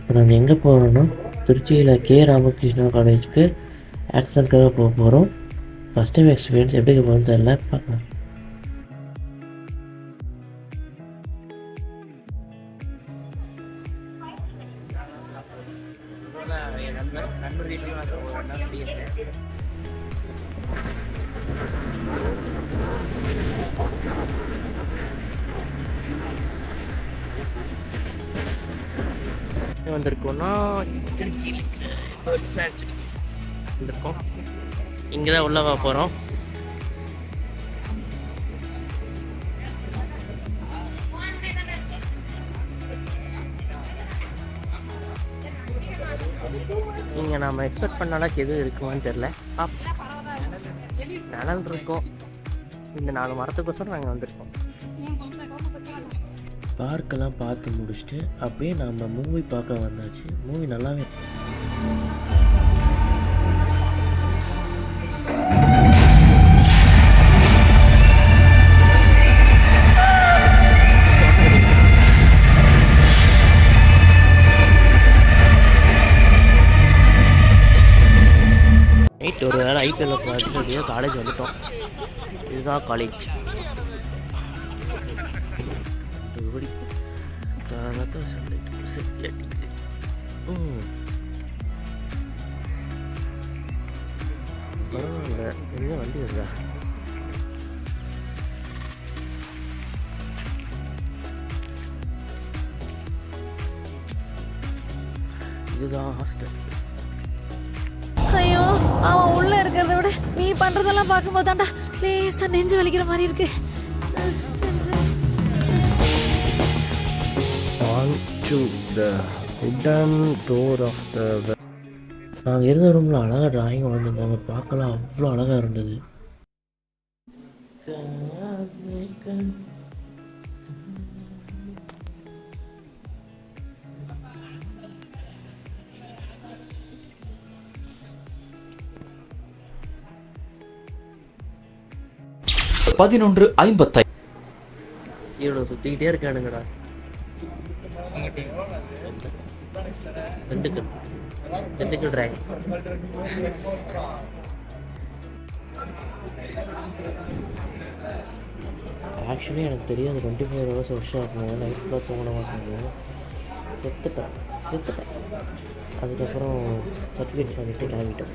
இப்போ நாங்கள் எங்கே போகிறோன்னா திருச்சியில் கே ராமகிருஷ்ணா காலேஜுக்கு ஆக்சிடெண்ட்காக போக போகிறோம். ஃபஸ்ட் டைம் எக்ஸ்பீரியன்ஸ் எப்படி போகணும்னு தெரியல, பார்க்கலாம். வந்திருக்கோம்னா திருச்சியில் வந்திருக்கோம். இங்கே தான் உள்ளவா போகிறோம். இங்கே நம்ம எக்ஸ்பெக்ட் பண்ண அளவுக்கு எதுவும் இருக்குமான்னு தெரில. நிழல் இருக்கும். இந்த 4 மரத்துக்கோசரம் நாங்கள் வந்திருக்கோம். பார்க்கெல்லாம் பார்த்து முடிச்சுட்டு அப்படியே நம்ம மூவி பார்க்க வந்தாச்சு. மூவி நல்லாவே நைட் ஒரு வேளை ஐபிஎல்ல பார்த்துட்டு காலேஜ் வந்துட்டோம். இதுதான் காலேஜ். பரவாயில்ல, எங்கே வண்டி வருதா? இதுதான் ஹாஸ்டல். ஐயோ, அவன் உள்ள இருக்கிறத விட நீ பண்றதெல்லாம் பார்க்கும்போது தாண்டா லேசா நெஞ்சு வலிக்கிற மாதிரி இருக்கு. சரி சரி. On to the wooden door of the. நாங்கள் இருந்த ரூமில் அழகாக டிராயிங் வந்திருந்தாங்க. பார்க்கலாம், அவ்வளோ அழகாக இருந்தது. இவ்வளோ சுற்றிக்கிட்டே இருக்கானுங்கடா. திண்டுக்கல் டிராயிங். ஆக்சுவலி எனக்கு தெரியாது 24 hours ஒர்க் ஆகணும். நைட் ஃபுல்லாக தூங்கின மாட்டேங்குது. செத்துட்டேன். அதுக்கப்புறம் சர்டிஃபிகேட் வாங்கிட்டு கிளம்பிட்டேன்.